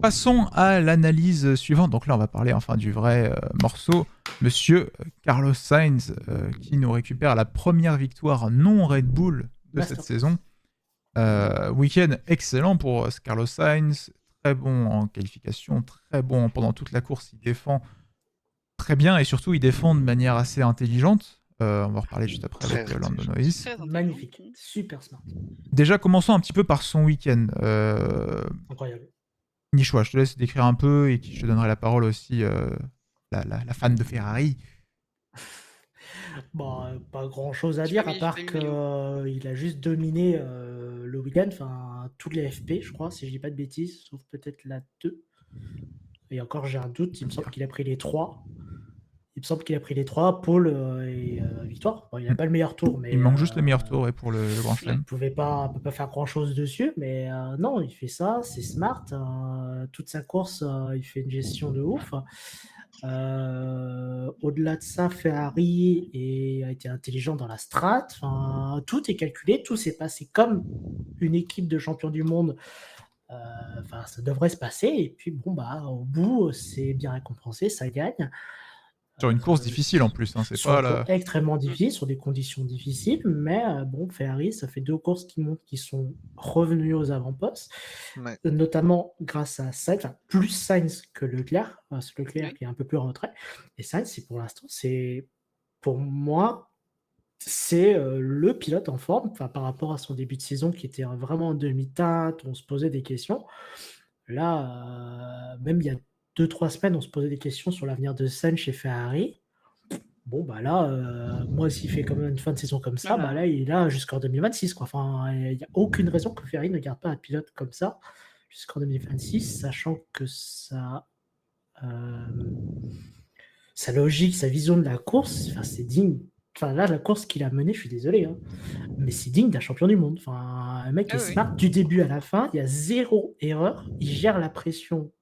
Passons à l'analyse suivante. Donc là, on va parler enfin du vrai morceau. Monsieur Carlos Sainz, qui nous récupère la première victoire non Red Bull de cette saison. Masterclass. Week-end excellent pour Carlos Sainz. Très bon en qualification, très bon pendant toute la course. Il défend très bien et surtout, il défend de manière assez intelligente. On va en reparler juste après Très avec Lando intelligent. Norris. Très intelligent. Magnifique. Super smart. Déjà, commençons un petit peu par son week-end. Incroyable. Nichois, je te laisse décrire un peu et je te donnerai la parole aussi, la fan de Ferrari. Bon, pas grand chose à J'ai dire, pas à mis- part j'ai pas mis le qu'il a juste dominé le week-end, enfin, toutes les FP, je crois, si je dis pas de bêtises, sauf peut-être la 2. Et encore, j'ai un doute, il me semble qu'il a pris les 3. Il me semble qu'il a pris les 3, pole et victoire. Bon, il n'a pas le meilleur tour, mais Il manque juste le meilleur tour pour le Grand Chelem. il ne peut pas faire grand-chose dessus, mais non, il fait ça, c'est smart. Toute sa course, il fait une gestion de ouf. Au-delà de ça, Ferrari a été intelligent dans la strat. Enfin, tout est calculé, tout s'est passé comme une équipe de champions du monde. Enfin, ça devrait se passer. Et puis, bon, bah, au bout, c'est bien récompensé, ça gagne. Sur une course difficile en plus, hein, c'est Sur pas une la... course extrêmement difficile, sur des conditions difficiles, mais bon, Ferrari, ça fait 2 courses qui montrent qu'ils sont revenus aux avant-postes, Ouais. notamment grâce à Sainz, enfin, plus Sainz que Leclerc, c'est Leclerc Oui. qui est un peu plus en retrait, et Sainz, c'est pour l'instant, c'est pour moi, c'est le pilote en forme, enfin, par rapport à son début de saison qui était vraiment en demi-teinte, on se posait des questions. Là, même il y a 2-3 semaines, on se posait des questions sur l'avenir de Sainz chez Ferrari. Bon, bah là, moi, s'il fait quand même une fin de saison comme ça, Voilà. bah là, il est là jusqu'en 2026, quoi. Enfin, il n'y a aucune raison que Ferrari ne garde pas un pilote comme ça jusqu'en 2026, sachant que sa logique, sa vision de la course, enfin, c'est digne. Enfin, là, la course qu'il a menée, je suis désolé, hein, mais c'est digne d'un champion du monde. Enfin, un mec Ah est oui. smart du début à la fin, il y a 0 erreur, il gère la pression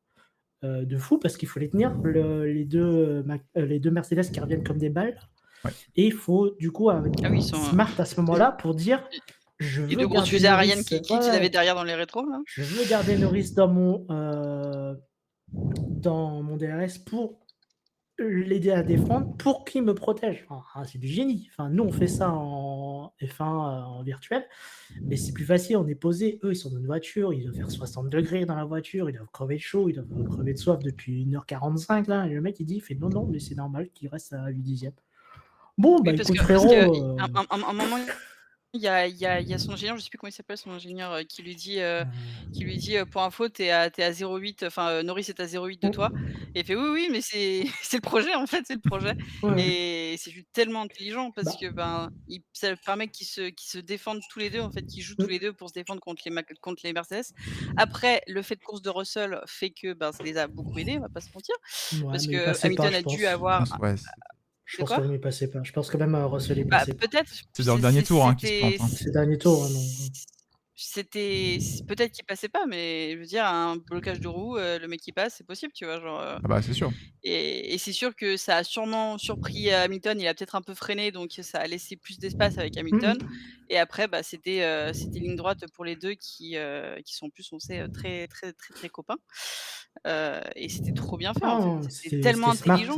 de fou parce qu'il faut les tenir, les deux Mercedes qui reviennent comme des balles. Ouais. Et il faut du coup Ah oui, ils sont. smart à ce moment-là pour dire je Les veux deux grosses garder fusées Norris. Ariane qui il avait derrière dans les rétros, là. Je veux garder Norris dans mon DRS pour l'aider à défendre, pour qu'il me protège. Enfin, c'est du génie. Enfin, nous, on fait ça en F1 en virtuel, mais c'est plus facile. On est posé. Eux, ils sont dans une voiture. Ils doivent faire 60 degrés dans la voiture. Ils doivent crever de chaud. Ils doivent crever de soif depuis 1h45. Là. Et le mec, il fait non, mais c'est normal qu'il reste à 8 dixièmes. Bon, bah Oui, parce écoute, que frérot. un moment, il y a son ingénieur, je sais plus comment il s'appelle, son ingénieur, qui lui dit pour info, t'es à 0,8, enfin Norris est à 0,8 de toi. Et il fait oui, mais c'est le projet en fait, c'est le projet. Ouais. Et c'est juste tellement intelligent parce Bah. que ça permet qu'ils se défendent tous les deux en fait, qu'ils jouent tous les deux pour se défendre contre les Mercedes. Après, le fait de course de Russell fait que ça les a beaucoup aidés, on va pas se mentir, Ouais, parce mais il que passait pas, Hamilton je a dû pense. avoir. Ouais, Je De pense quoi que même il passait pas. Je pense que même Russell il passait pas. Peut-être. c'est dans le dernier tour qu'il se C'était. plante. Hein. C'est le dernier tour, non. Peut-être qu'il passait pas, mais je veux dire, un blocage de roue, le mec qui passe, c'est possible, tu vois, genre. Ah bah c'est sûr. Et c'est sûr que ça a sûrement surpris Hamilton. Il a peut-être un peu freiné, donc ça a laissé plus d'espace avec Hamilton. Et après, c'était ligne droite pour les deux qui sont en plus, on sait, très, très, très, très copains. Et c'était trop bien fait, en fait. C'était tellement C'était smart. intelligent.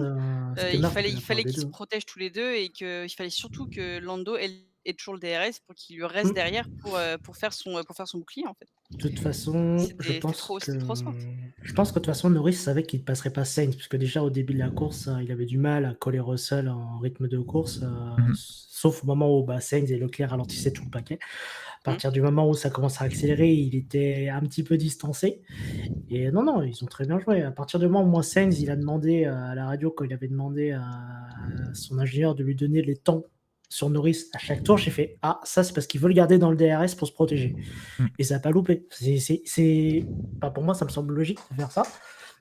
C'était Il smart de fallait la part des qu'ils se deux. protègent tous les deux et qu'il fallait surtout que Lando ait toujours le DRS pour qu'il lui reste derrière pour faire son bouclier, en fait. De toute façon, C'était trop smart. je pense que de toute façon, Norris savait qu'il ne passerait pas Sainz, parce que déjà au début de la course, il avait du mal à coller Russell en rythme de course, sauf au moment où Sainz et Leclerc ralentissaient tout le paquet. À partir du moment où ça commence à accélérer, il était un petit peu distancé. Et non, ils ont très bien joué. À partir du moment où moi, Sainz, il a demandé à la radio, quand il avait demandé à son ingénieur de lui donner les temps sur Norris à chaque tour, j'ai fait « Ah, ça, c'est parce qu'ils veulent garder dans le DRS pour se protéger. » Et ça n'a pas loupé. Pour moi, ça me semble logique de faire ça.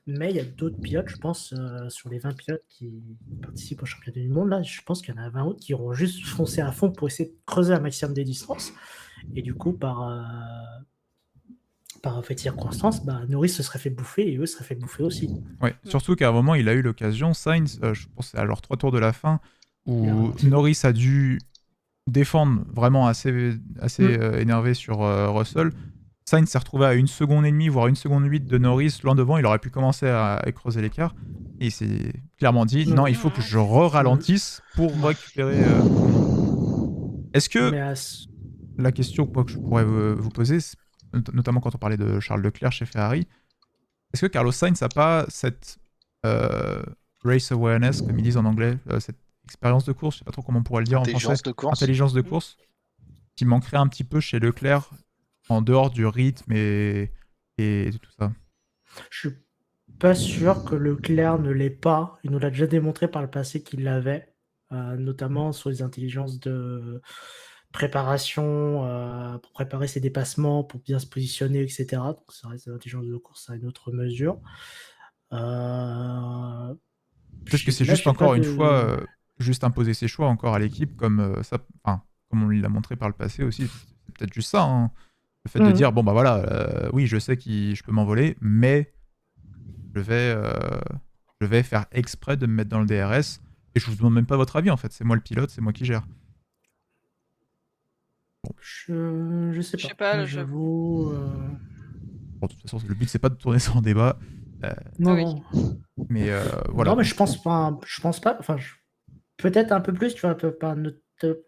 Mais il y a d'autres pilotes, je pense, sur les 20 pilotes qui participent au championnat du monde, là, je pense qu'il y en a 20 autres qui auront juste foncé à fond pour essayer de creuser un maximum des distances. Et du coup, par fait circonstance, Norris se serait fait bouffer et eux se seraient fait bouffer aussi. Ouais, surtout qu'à un moment, il a eu l'occasion, Sainz, je pense c'est à leurs 3 tours de la fin, où Norris a dû défendre vraiment assez énervé sur Russell. Sainz s'est retrouvé à 1 seconde et demie, voire 1 seconde 8 de Norris loin devant, il aurait pu commencer à creuser l'écart. Et il s'est clairement dit non, il faut que je ralentisse pour récupérer. Est-ce que la question que je pourrais vous poser, notamment quand on parlait de Charles Leclerc chez Ferrari, est-ce que Carlos Sainz n'a pas cette race awareness, comme ils disent en anglais, cette expérience de course, je sais pas trop comment on pourrait le dire en français, intelligence de course, qui manquerait un petit peu chez Leclerc en dehors du rythme et tout ça? Je suis pas sûr que Leclerc ne l'ait pas. Il nous l'a déjà démontré par le passé qu'il l'avait, notamment sur les intelligences de préparation, pour préparer ses dépassements, pour bien se positionner, etc. Donc ça reste l'intelligence de course à une autre mesure. Peut-être que c'est juste encore une fois, juste imposer ses choix encore à l'équipe, comme ça, comme on l'a montré par le passé aussi. C'est peut-être juste ça, hein. Le fait de dire, bon bah voilà, oui, je sais que je peux m'envoler, mais je vais faire exprès de me mettre dans le DRS, et je vous demande même pas votre avis en fait, c'est moi le pilote, c'est moi qui gère. Bon. Je sais pas. Je sais pas, j'avoue. Bon, de toute façon, le but c'est pas de tourner ça en débat. Non. Mais voilà. Non, mais je pense pas. Enfin, peut-être un peu plus, tu vois.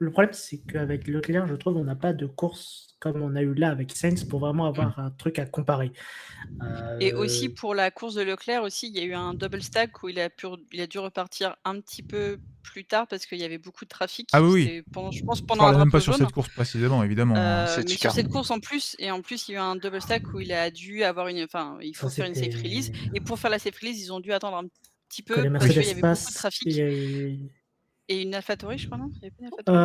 Le problème, c'est qu'avec Leclerc, je trouve, on n'a pas de course comme on a eu là avec Sainz pour vraiment avoir un truc à comparer. Et aussi pour la course de Leclerc aussi, il y a eu un double stack où il a dû repartir un petit peu plus tard parce qu'il y avait beaucoup de trafic. Ah oui. C'était je pense Je pendant un parlais même drapeau pas sur jaune. cette course précisément, évidemment. Mais sur cette course en plus, il y a eu un double stack où il a dû avoir il faut faire une safe release. Et pour faire la safe release, ils ont dû attendre un petit peu parce qu'il y avait beaucoup de trafic. Et une AlphaTauri, je crois, non?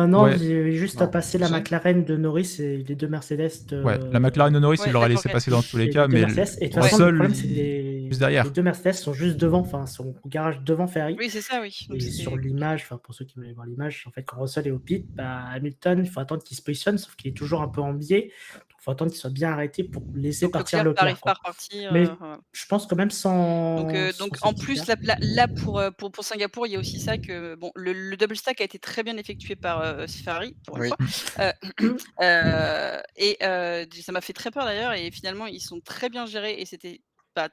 Non, il y avait juste à passer la McLaren de Norris et les deux Mercedes. Ouais, la McLaren de Norris, il l'aurait laissé passer dans tous les cas, mais et de toute façon, le problème, c'est que juste derrière. Les deux Mercedes sont juste devant, sont au garage devant Ferrari. Oui, c'est ça, oui. Donc et sur l'image, pour ceux qui veulent voir l'image, en fait, quand Russell est au pit, Hamilton, il faut attendre qu'il se positionne, sauf qu'il est toujours un peu en biais. Il faut attendre qu'il soit bien arrêté pour laisser partir Leclerc. Mais je pense quand même sans. Donc en plus, là pour Singapour, il y a aussi ça que bon, le double stack a été très bien effectué par Ferrari pour une fois. Ça m'a fait très peur d'ailleurs. Et finalement, ils sont très bien gérés et c'était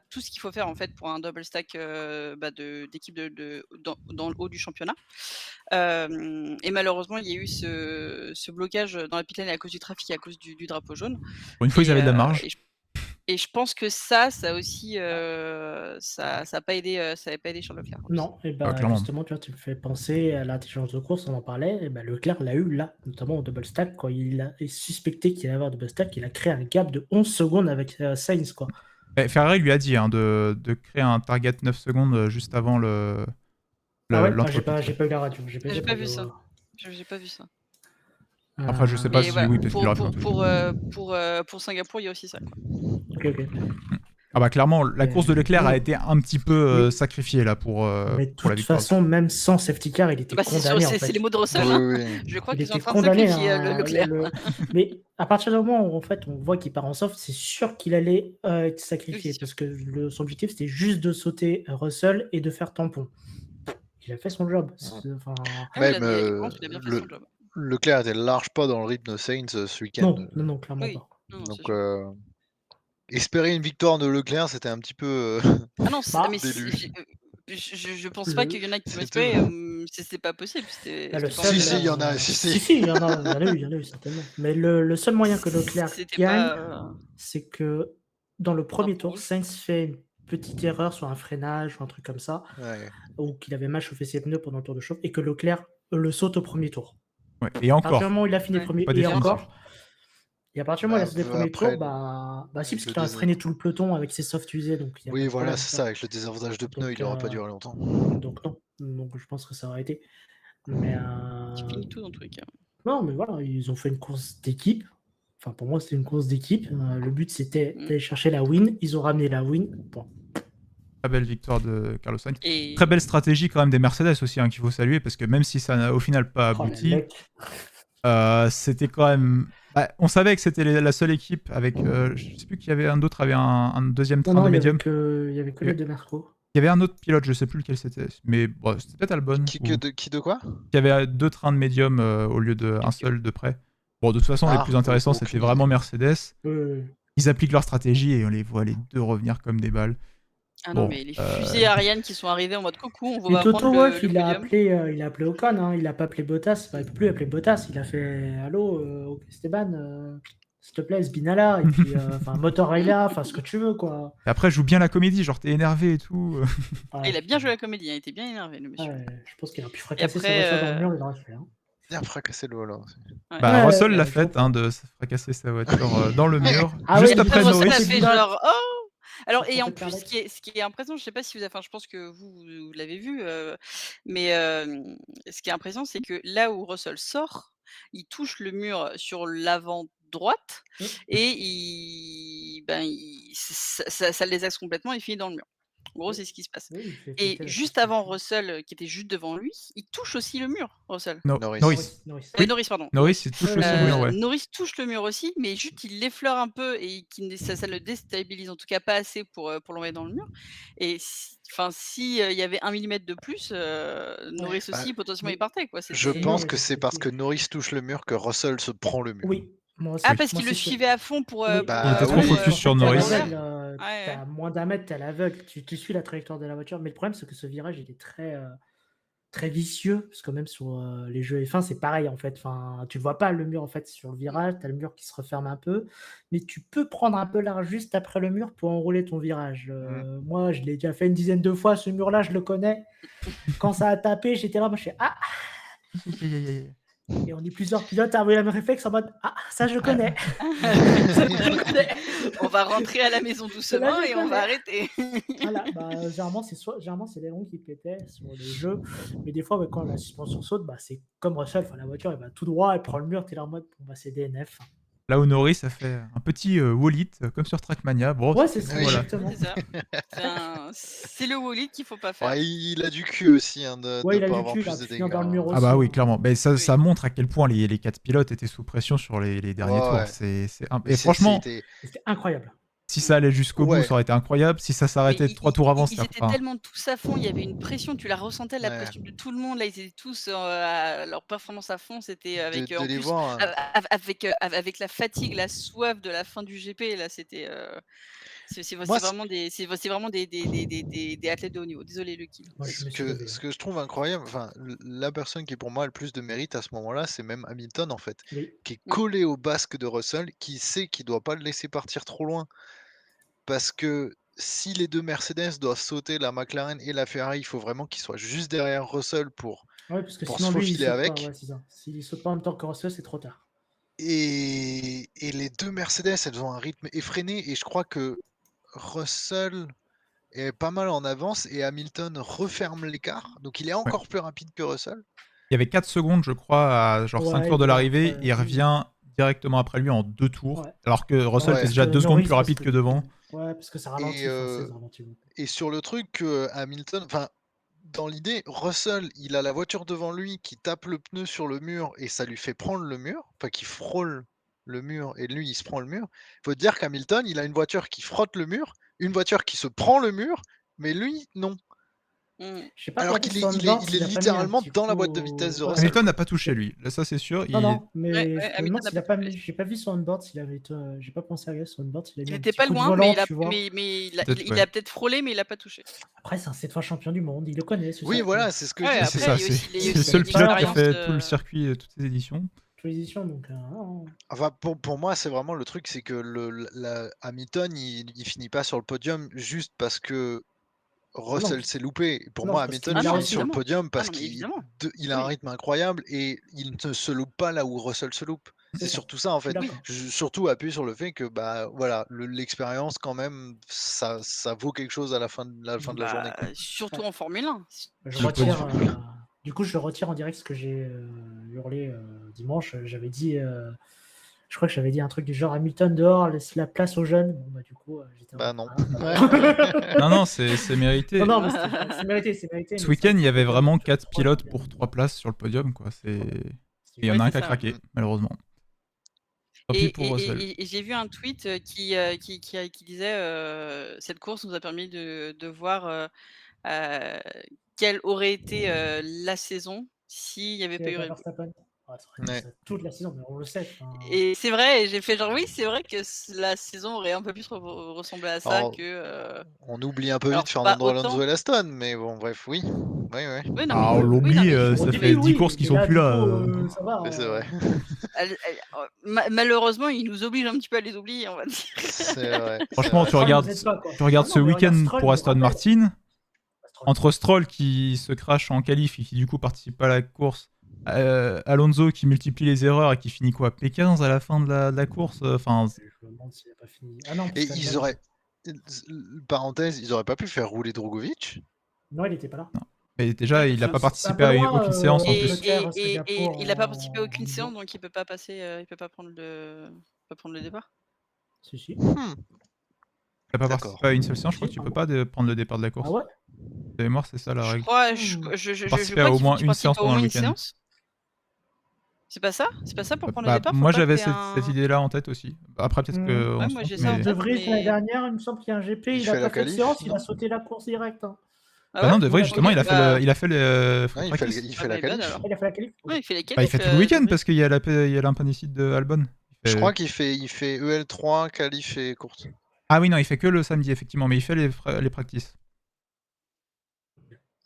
tout ce qu'il faut faire en fait pour un double stack d'équipe dans le haut du championnat. Et malheureusement, il y a eu ce blocage dans la pit lane à cause du trafic et à cause du drapeau jaune. Pour une fois, ils avaient de la marge. Et je pense que ça aussi, ça n'a pas aidé Charles Leclerc. Non, et justement, tu me fais penser à l'intelligence de course, on en parlait, et Leclerc l'a eu là, notamment au double stack, quand il est suspecté qu'il allait avoir double stack, il a créé un gap de 11 secondes avec Sainz, quoi. Ferrari lui a dit de créer un target 9 secondes juste avant l'entretien. J'ai pas eu la radio. J'ai pas vu ça. J'ai pas vu ça. Après, je sais pas si oui, peut-être qu'il aurait pu. Pour Singapour, il y a aussi ça, quoi. Ok. Ah bah clairement, la course de Leclerc a été un petit peu sacrifiée là pour mais de toute façon, même sans safety car, il était condamné. C'est les mots de Russell. Je crois qu'ils sont en train de sacrifier Leclerc. Mais à partir du moment où en fait on voit qu'il part en soft, c'est sûr qu'il allait être sacrifié parce que son objectif c'était juste de sauter Russell et de faire tampon. Il a fait son job. Même Leclerc était large pas dans le rythme de Sainz ce week-end. Non, clairement pas. Donc espérer une victoire de Leclerc, c'était un petit peu. Ah non, mais je pense pas qu'il y en a qui vont espérer. C'est pas possible. Si, il y en a. Si, il y en a eu certainement. Mais le seul moyen que Leclerc gagne, c'est que dans le premier tour, Sainz fait une petite erreur sur un freinage ou un truc comme ça, ou qu'il avait mal chauffé ses pneus pendant le tour de chauffe, et que Leclerc le saute au premier tour. Ouais, et encore. À partir du moment où il a fini premier, et encore. Et à partir du moment où il a sauté le premier tour, si, parce qu'il a freiné tout le peloton avec ses softs usés. Donc oui, voilà, c'est ça, avec le désavantage de pneus, il n'aura pas duré longtemps. Donc non. Donc je pense que ça aurait été. Mais tu finis tout dans tous les cas. Non, mais voilà, ils ont fait une course d'équipe. Enfin, pour moi, c'était une course d'équipe. Le but, c'était d'aller chercher la win. Ils ont ramené la win. Bon. Très belle victoire de Carlos Sainz. Très belle stratégie quand même des Mercedes aussi, qu'il faut saluer, parce que même si ça n'a au final pas abouti, c'était quand même... on savait que c'était la seule équipe avec... je sais plus qu'il y avait un autre, avait un deuxième train de médium. Il y avait que les deux Merco. Il y avait un autre pilote, je sais plus lequel c'était, mais bon, c'était peut-être Albon. Qui de quoi? Il y avait 2 trains de médium au lieu d'un seul de près. Bon, de toute façon, les plus intéressants, c'était vraiment Mercedes. ils appliquent leur stratégie et on les voit les deux revenir comme des balles. Ah non, Bon, mais les fusées Ariane qui sont arrivés en mode coucou, on Et va Toto prendre Wolff, le podium. il a appelé Ocon, hein, il a pas appelé Bottas, il peut plus appeler Bottas, il a fait allô Esteban, s'il te plaît, Sbinala, et puis Motorayla, enfin ce que tu veux quoi. Et après, joue bien la comédie, genre t'es énervé et tout. Ouais, Il a bien joué la comédie, il était bien énervé le monsieur. ouais, je pense qu'il a pu fracasser sa après, voiture dans le mur, il aurait fait. Hein. Bien fracassé le volant aussi. Ouais. Bah, Ouais, Russell ouais, l'a je fait, comprends. de se fracasser sa voiture dans le mur, Ah juste ouais, après Russell Russell Norris. a fait Norris. genre oh. Alors Ça et en fait peur plus, ce qui est impressionnant, je sais pas si vous avez, enfin je pense que vous l'avez vu, mais ce qui est impressionnant, c'est que là où Russell sort, il touche le mur sur l'avant droite et ça le désaxe complètement, il finit dans le mur. En gros, Oui. c'est ce qui se passe. Oui, il fait Et péter la juste avant construction. Russell, qui était juste devant lui, il touche aussi le mur, Russell. Norris. Norris. Oui. Norris, pardon. Norris, il touche aussi le mur, ouais. Norris touche le mur aussi, mais juste il l'effleure un peu et ça le déstabilise, en tout cas pas assez pour l'envoyer dans le mur. Et si il y avait 1 millimètre de plus, Norris aussi potentiellement il partait quoi. Je C'était pense que c'est parce que Norris touche le mur que Russell se prend le mur. Oui, moi aussi. Ah parce Moi, qu'il le c'est ça. suivait à fond pour, Oui. Il était trop focus sur t'es à Norris. l'aveugle, Ouais. t'as moins d'un mètre, t'es à l'aveugle, tu suis la trajectoire de la voiture. Mais le problème, c'est que ce virage, il est très vicieux, parce que même sur les jeux F1, c'est pareil en fait. Enfin, tu vois pas le mur en fait sur le virage, t'as le mur qui se referme un peu, mais tu peux prendre un peu large juste après le mur pour enrouler ton virage. Moi, je l'ai déjà fait une dizaine de fois, ce mur-là, je le connais. Quand ça a tapé, j'étais là, moi je fais ah. Et on est plusieurs pilotes à avoir le même réflexe en mode ah, ça je connais. Ça, je connais. On va rentrer à la maison doucement et on va arrêter. Voilà, généralement c'est les ronds qui pétaient sur les jeux, mais des fois quand la suspension saute, c'est comme Russell, la voiture elle va tout droit, elle prend le mur, t'es là en mode bon c'est DNF. Là où Norris a fait un petit wall-it comme sur Trackmania. Bon, Ouais, c'est ça, exactement. C'est ça. C'est le wall-it qu'il faut pas faire. Ouais, il a du cul aussi de Ouais, il a pas du avoir cul, il plus a de pu finir dégâts. dans le mur Ah aussi. bah oui, clairement. Mais ça montre à quel point les 4 pilotes étaient sous pression sur les derniers tours. Et franchement, c'était incroyable. si ça allait jusqu'au bout, ça aurait été incroyable. Si ça s'arrêtait 3 tours avant, ils étaient tellement tous à fond, il y avait une pression, tu la ressentais, la pression de tout le monde. Là, ils étaient tous à leur performance à fond. C'était avec en plus avec la fatigue, la soif de la fin du GP. Là, c'était c'est vraiment des athlètes de haut niveau. Désolé, Lucky. Ce que je trouve incroyable, enfin, la personne qui pour moi a le plus de mérite à ce moment-là, c'est même Hamilton en fait, qui est collé au basque de Russell, qui sait qu'il doit pas le laisser partir trop loin. Parce que si les deux Mercedes doivent sauter, la McLaren et la Ferrari, il faut vraiment qu'ils soient juste derrière Russell pour parce que se sinon, lui, il faufiler saute avec. pas, ouais, c'est ça. S'il saute pas en même temps que Russell, c'est trop tard. Et les deux Mercedes, elles ont un rythme effréné, et je crois que Russell est pas mal en avance et Hamilton referme l'écart, donc il est encore plus rapide que Russell. Il y avait 4 secondes, je crois, à genre 5 tours de l'arrivée. Il revient directement après lui en 2 tours, alors que Russell était déjà 2 secondes plus rapide que devant. Ouais, parce que ça ralentit. Et sur le truc, Hamilton, enfin, dans l'idée, Russell, il a la voiture devant lui qui tape le pneu sur le mur et ça lui fait prendre le mur, enfin qui frôle le mur et lui il se prend le mur. Il faut dire qu'Hamilton, il a une voiture qui frotte le mur, une voiture qui se prend le mur, mais lui, non. Alors qu'il est littéralement dans la boîte de vitesse de Russell. Hamilton n'a pas touché lui, là ça c'est sûr. Non, mais j'ai pas vu son onboard, j'ai pas pensé à regarder son onboard. Il était pas loin, mais il a peut-être frôlé, mais il a pas touché. Après, c'est un 7 fois champion du monde, il le connaît. Oui, voilà, c'est ce que je dis. C'est ça, c'est le seul pilote qui a fait tout le circuit, toutes ces éditions. Donc, enfin, pour moi, c'est vraiment le truc, c'est que Hamilton, il finit pas sur le podium juste parce que Russell s'est loupé. Pour moi, Hamilton finit sur le podium parce qu'il a un rythme incroyable et il ne se loupe pas là où Russell se loupe. C'est surtout ça en fait. Surtout appuyer sur le fait que voilà, l'expérience quand même, ça vaut quelque chose à la fin de la journée. Quoi. Surtout en Formule 1. Du coup, je le retire en direct ce que j'ai hurlé dimanche. J'avais dit, je crois que j'avais dit un truc du genre Hamilton dehors, laisse la place aux jeunes. Bon, du coup, j'étais. Non. Non, c'est mérité. Non, mais c'est mérité. Ce week-end, il y avait vraiment 4 pilotes pour 3 places sur le podium, quoi. Et il y en a un qui a craqué, malheureusement. Et j'ai vu un tweet qui disait cette course nous a permis de voir quelle aurait été la saison s'il n'y avait pas eu Red Bull. Ouais, ça aurait été Ouais. toute la saison, mais on le sait. Et c'est vrai, et j'ai fait genre oui, c'est vrai que la saison aurait un peu plus ressemblé à ça Alors, que. on oublie un peu Alors vite pas Fernando Alonso autant. et Aston, mais bon, bref, oui. Oui, oui. Oui, non, Ah, mais on oui, non, l'oublie, mais ça Au fait début, 10 courses oui, qu'ils mais sont là, plus du là. coup, ça va. Mais c'est vrai. Malheureusement, ils nous obligent un petit peu à les oublier, on va dire. C'est vrai. c'est Franchement, vrai. tu Stroll regardes, nous aide pas, quoi. tu regardes Ah ce non, mais regarde, week-end Stroll, pour il nous Aston rappelle. Martin, Stroll. entre Stroll qui se crache en qualif et qui du coup participe pas à la course, Alonso qui multiplie les erreurs et qui finit quoi, P15 à la fin de la course. Enfin, Je me demande s'il a pas fini. Ah non, Et parce ils qu'Albon. auraient. Parenthèse, ils auraient pas pu faire rouler Drogovic? Non, il était pas là. non. Mais Non, déjà, il il n'a était pas pas là. C'est un participé peu à loin, aucune séance en plus. Angleterre, Et Singapour. il a pas participé à aucune en séance, bio. donc il peut pas passer, il peut pas prendre le départ. Si. Il n'a pas D'accord. participé à une seule séance, je crois Si, que tu ah peux bon. pas prendre le départ de la Ah course. ouais? De mémoire, c'est ça la Je règle. crois, Participer à crois au qu'il faut moins que tu une participes séance à au pendant moins le une week-end. séance. C'est pas ça? C'est pas ça pour prendre le Bah, départ? Faut moi pas que j'avais t'aies cette un. idée-là en tête aussi. Après, peut-être qu'on Ouais, se moi trompe, j'ai ça en mais. De tête, Vries, l'année mais. dernière, il me semble qu'il y a un GP, Il il a fait la pas fait de qualif, séance, il a non? sauté la course direct. Ah Bah ouais? non, De Vries, Ouais, justement, ok. il a fait le Non, free il practice. fait la My bad qualif. alors. Il a fait la qualif? Ok. Ouais, il fait les Bah, il qualifs, fait tout le De week-end Vries. parce qu'il y a l'appendicite de Albon. Je crois qu'il fait EL3, qualif et course. Ah oui, non, il fait que le samedi, effectivement, mais il fait les practices.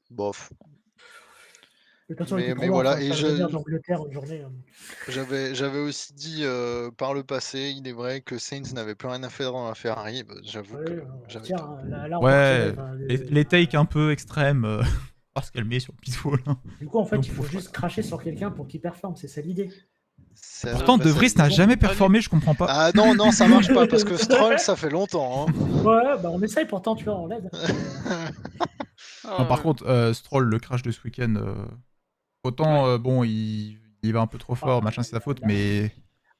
Bof. De toute façon, il était Mais trop loin, voilà, enfin, et faire venir d'Angleterre une journée. j'avais aussi dit par le passé, il est vrai que Sainz n'avait plus rien à faire dans la Ferrari. Bah, j'avoue que Ouais, j'avais tiens, tort. là, on partirait. Ouais, les takes un peu extrêmes, parce qu'elle met sur le pitfall. Du coup, en fait, Donc, il faut juste cracher sur quelqu'un pour qu'il performe, c'est ça l'idée. C'est à peu Pourtant, près De ça Vries n'a l'idée. jamais performé, je comprends pas. Ah non, ça marche pas, parce que Stroll, ça fait longtemps. Hein. Ouais, bah on essaye pourtant, tu vois, on l'aide. Non, par contre, Stroll, le crash de ce week-end, autant, bon, il va un peu trop fort, machin, c'est sa faute, mais.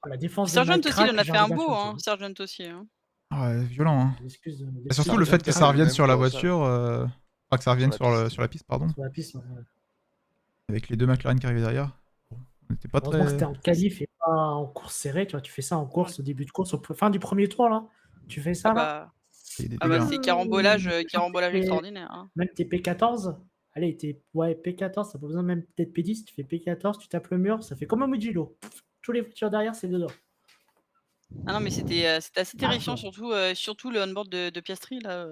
La défense de Sargent Mike aussi, il Crack, en a j'ai fait envie un beau, d'insulter. hein. Sargent aussi. Hein. Ah ouais, violent, hein. L'excuse Et surtout le Sargent, fait que il ça avait revienne même sur la pas ça. voiture, enfin que ça revienne Sur la sur la piste, pardon, sur la piste. Ouais. avec les deux McLaren qui arrivaient derrière. Bon, on n'était pas Heureusement que très. c'était en qualif et pas en course serrée, tu vois, tu fais ça en course, au début de course, fin du premier tour, là, tu fais Ah ça, là. bah, Il y a des ah bah dégâts. c'est carambolage T'es- extraordinaire. Hein. Même tes P14, allez, ouais, P14, t'as pas besoin même peut-être P10, tu fais P14, tu tapes le mur, ça fait comme un Mugello. Tous les voitures derrière, c'est dedans. Ah non, mais c'était assez terrifiant, surtout le on-board de Piastri, là.